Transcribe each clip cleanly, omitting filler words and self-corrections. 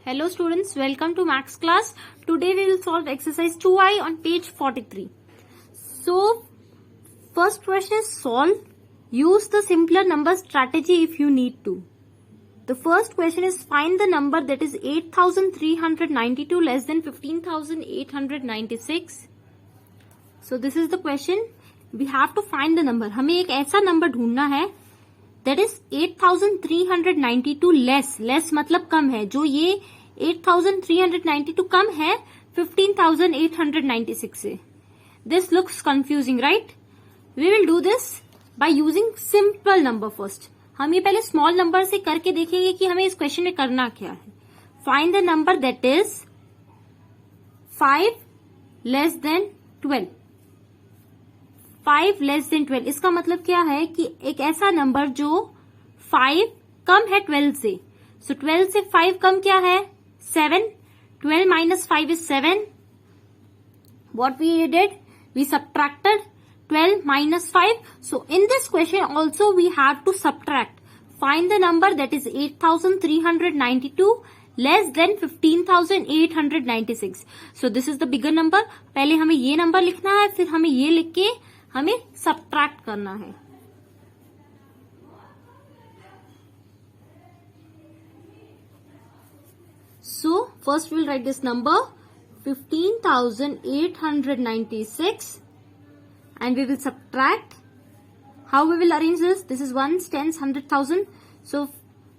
Hello students, welcome to Max class. Today we will solve exercise 2I on page 43. So, first question is solve. Use the simpler number strategy if you need to. The first question is find the number that is 8,392 less than 15,896. So this is the question. We have to find the number. हमें एक ऐसा number ढूंढना है that is 8,392 less मतलब कम है. जो ये 8,392 कम है 15,896 से. This looks confusing, right? We will do this by using simple number first. हम ये पहले स्मॉल नंबर से करके देखेंगे कि हमें इस क्वेश्चन में करना क्या है. Find the number that is 5 less than 12. 5 less than 12 इसका मतलब क्या है कि एक ऐसा नंबर जो 5 कम है 12 से. सो 12 से 5 कम क्या है 7. 12 minus 5 is 7. What we did? We subtracted 12 minus 5. So in this question also we have to subtract. Find the number that is 8,392 less than 15,896. So this is the bigger number. पहले हमें ये number लिखना है, फिर हमें ये लिख के हमें सब्ट्रैक्ट करना है. So first we will write this number 15,896 and we will subtract. How we will arrange this? This is ones, tens, 100,000. So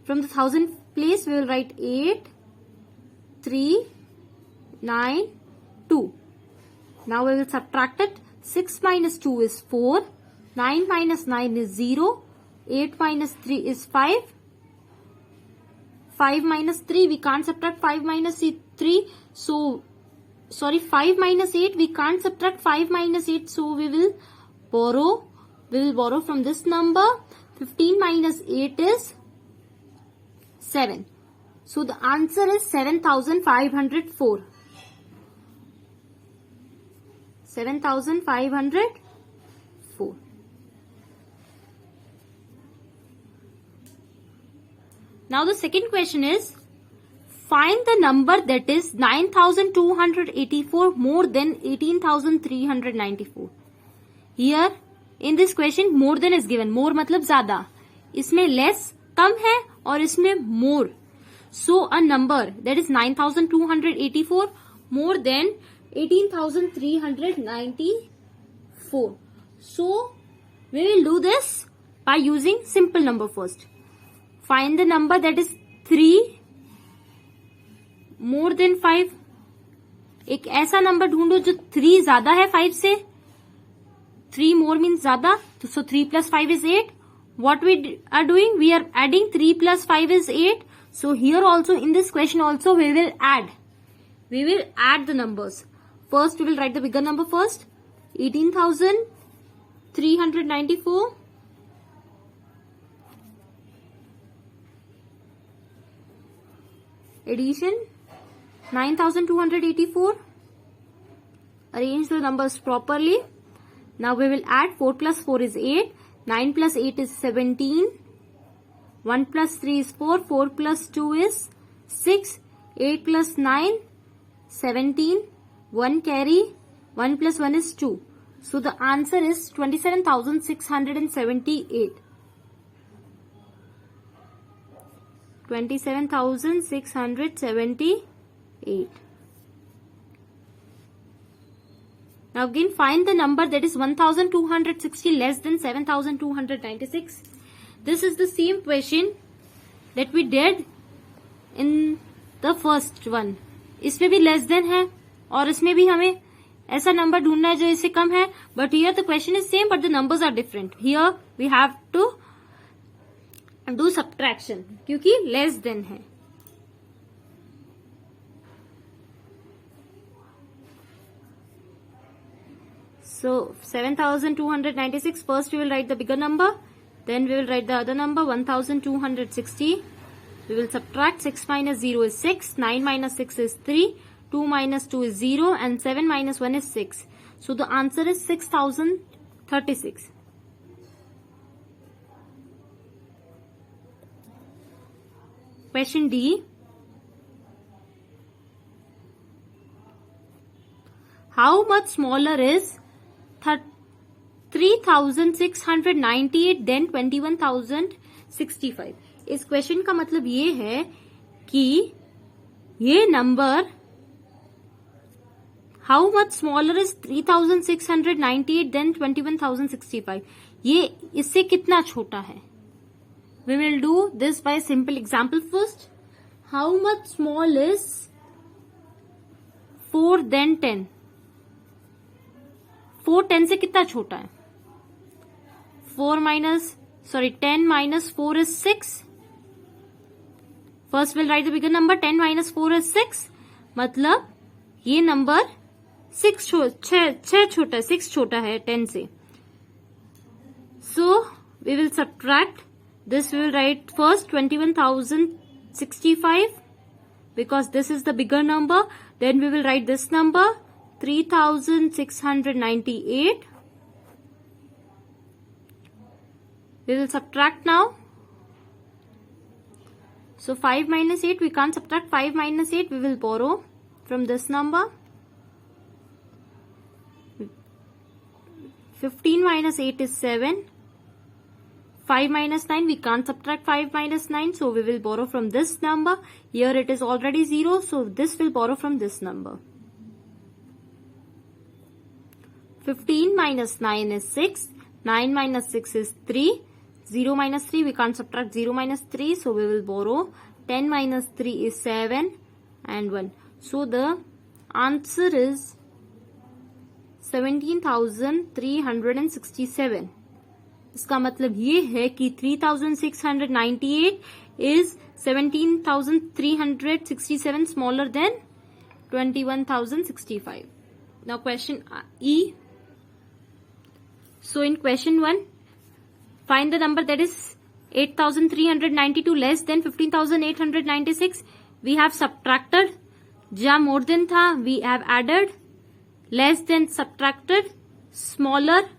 from the 1,000 place we will write 8, 3, 9, 2. Now we will subtract it. 6 minus 2 is 4. 9 minus 9 is 0. 8 minus 3 is 5. 5 minus 3, we can't subtract 5 minus 3. So, sorry, 5 minus 8, we can't subtract 5 minus 8. So, we will borrow from this number. 15 minus 8 is 7. So, the answer is 7,504. 7,504. Now the second question is find the number that is 9,284 more than 18,394. Here in this question more than is given. More मतलब ज्यादा. इसमें less कम है और इसमें more. So a number that is 9,284 more than 18,394. So we will do this by using simple number first. Find the number that is 3 more than 5. एक ऐसा number ढूंढो जो 3 ज्यादा है 5 से. 3 more means ज्यादा. So 3 plus 5 is 8. What we are doing? We are adding 3 plus 5 is 8. So here also in this question also we will add. We will add the numbers. First we will write the bigger number first. 18,394. Addition 9,284. Arrange the numbers properly. Now we will add 4 plus 4 is 8. 9 plus 8 is 17. 1 plus 3 is 4. 4 plus 2 is 6. 8 plus 9 17. 1 carry. 1 plus 1 is 2. So the answer is 27,678. 27,678. Now again find the number that is 1,260 less than 7,296. This is the same question that we did in the first one. इसमें भी less than है और इसमें भी हमें ऐसा number ढूंढना है जो इससे कम है. But here the question is same but the numbers are different. Here we have to do subtraction क्योंकि less than है. So 7,296. First we will write the bigger number. Then we will write the other number 1,260. We will subtract 6 minus 0 is 6. 9 minus 6 is 3. 2 minus 2 is 0 and 7 minus 1 is 6. So the answer is 6,036. Question D. How much smaller is 3,698 than 21,065? इस question का मतलब ये है कि ये number how much smaller is 3,698 than 21,065, ये इससे कितना छोटा है. We will do this by simple example first. How much small is 4 than 10? 4 10 से कितना छोटा है? 10 minus 4 is 6. First we'll write the bigger number. 10 minus 4 is 6. मतलब ये नंबर 6 छोटा है, 6 छोटा है 10 से. So we will subtract. This we will write first 21,065 because this is the bigger number. Then we will write this number 3,698. We will subtract now. So 5 minus 8, we can't subtract 5 minus 8. We will borrow from this number. 15 minus 8 is 7. 5 minus 9, we can't subtract 5 minus 9, so we will borrow from this number. Here it is already 0, so this will borrow from this number. 15 minus 9 is 6. 9 minus 6 is 3. 0 minus 3, we can't subtract 0 minus 3, so we will borrow. 10 minus 3 is 7 and 1. So the answer is 17,367. इसका मतलब ये है कि 3,698 is 17,367 smaller than 21,065. Now question E. So in question 1, find the number that is 8,392 less than 15,896. We have subtracted. जहाँ more than था we have added. Less than subtracted. Smaller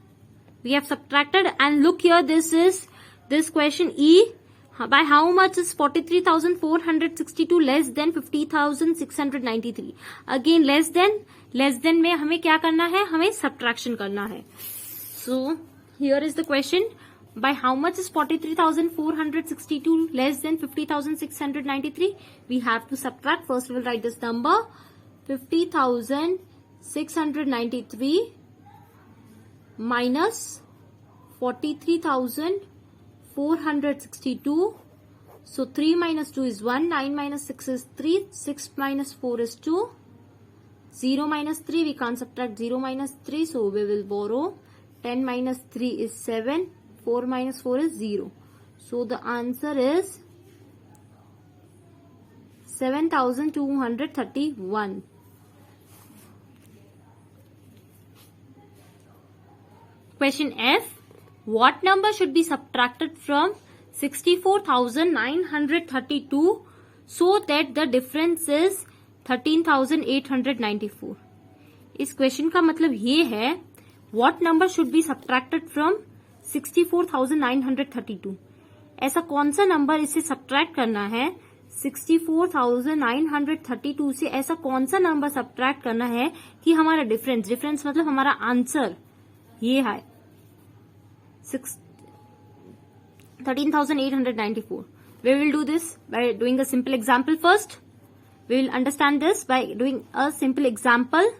we have subtracted, and look here, this question E, by how much is 43,462 less than 50,693? Again less than में हमें क्या करना है, हमें subtraction करना है. So here is the question, by how much is 43,462 less than 50,693? We have to subtract. First we will write this number 50,693 minus 43,462. So 3 minus 2 is 1. 9 minus 6 is 3. 6 minus 4 is 2. 0 minus 3, we can't subtract 0 minus 3, so we will borrow. 10 minus 3 is 7. 4 minus 4 is 0. So the answer is 7,231. Question F. What number should be subtracted from 64,932 so that the difference is 13,894? इस question का मतलब ये है, what number should be subtracted from 64,932? ऐसा कौन सा number इसे subtract करना है 64,932 से? ऐसा कौन सा नंबर सब्ट्रैक्ट करना है कि हमारा डिफरेंस मतलब हमारा आंसर ये है 13,894. We will do this by doing a simple example first. We will understand this by doing a simple example.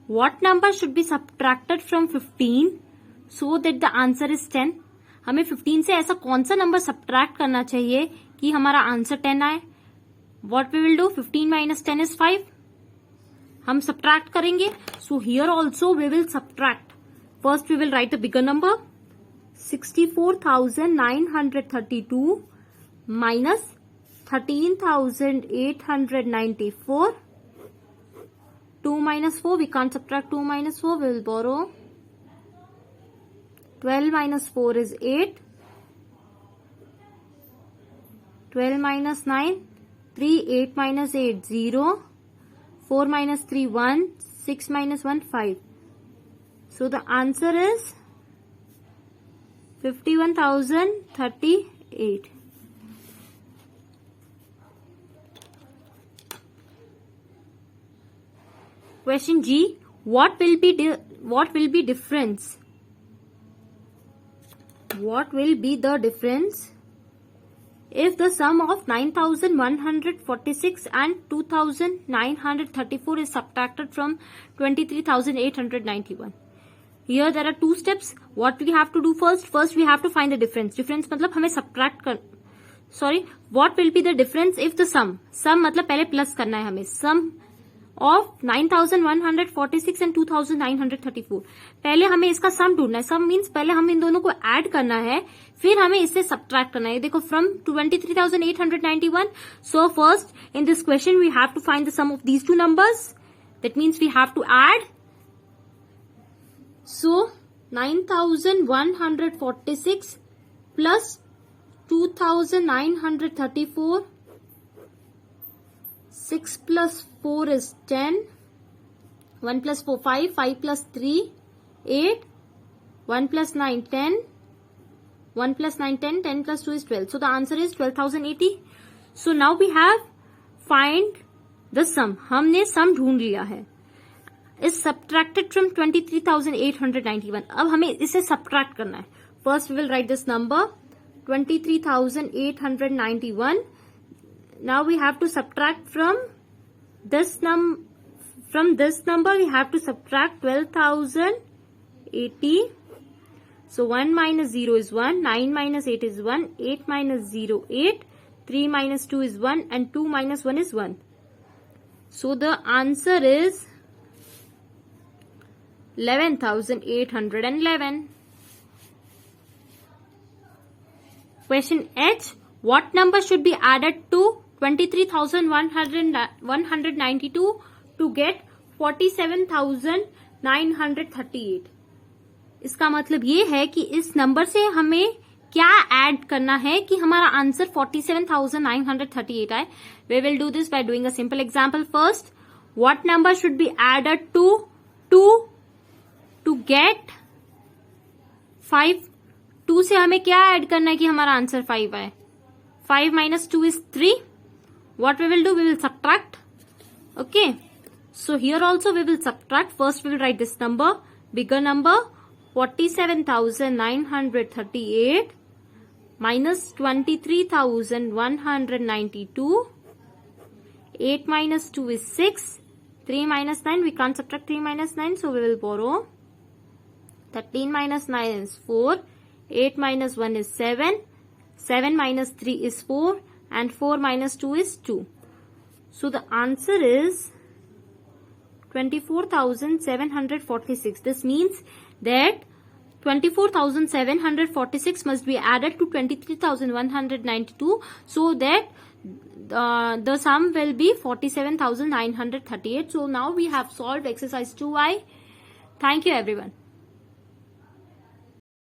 What number should be subtracted from 15 so that the answer is 10? हमें 15 से ऐसा कौन सा number subtract करना चाहिए कि हमारा answer 10 आए? What we will do? 15 minus 10 is 5. हम सब्ट्रैक्ट करेंगे. So here also we will subtract. First we will write a bigger number. 64,932 minus 13,894. 2 minus 4, we can't subtract 2 minus 4, we will borrow. 12 minus 4 is 8. 12 minus 9, 3. 8 minus 8, 0. 4 minus 3, 1. 6 minus 1, 5. So the answer is 51,038. Question G. what will be difference? What will be the difference if the sum of 9,146 and 2,934 is subtracted from 23,891? Here there are two steps. What we have to do first? First we have to find the difference. Difference मतलब हमें subtract कर, sorry, what will be the difference if the sum मतलब पहले plus करना है हमें, sum of 9,146 and 2,934. पहले हमें इसका सम ढूंढना है. सम मीन्स पहले हमें इन दोनों को ऐड करना है, फिर हमें इससे सब्ट्रैक्ट करना है. देखो from 23,891. So first in this question we have to find the sum of these two numbers. That means we have to add. So 9,146 plus 2,934. 6 plus 4 is 10. 1 plus 4, 5. 5 plus 3, 8. 1 plus 9, 10. 1 plus 9, 10. 10 plus 2 is 12. So the answer is 12,080. So now we have find the sum. हमने sum ढूंढ लिया है. Is subtracted from 23,891. अब हमें इसे subtract करना है. First we will write this number 23,891. Now we have to subtract from this number we have to subtract 12,080. So 1 minus 0 is 1, 9 minus 8 is 1, 8 minus 0 8, 3 minus 2 is 1 and 2 minus 1 is 1. So the answer is 11,811. Question H. What number should be added to 23,192 to get 47,938? इसका मतलब ये है कि इस number से हमें क्या add करना है कि हमारा आंसर 47,938 आए. We will do this by doing a simple example first. What number should be added to 2 to get 5? 2 से हमें क्या ऐड करना है कि हमारा आंसर 5 आए? 5 minus 2 is 3. What we will do? We will subtract. Okay. So here also we will subtract. First we will write this number. Bigger number 47,938 minus 23,192. 8 minus 2 is 6. 3 minus 9. We can't subtract 3 minus 9. So we will borrow. 13 minus 9 is 4. 8 minus 1 is 7. 7 minus 3 is 4 and 4 minus 2 is 2. So the answer is 24,746. This means that 24,746 must be added to 23,192 so that the sum will be 47,938. So now we have solved exercise 2i. Thank you everyone.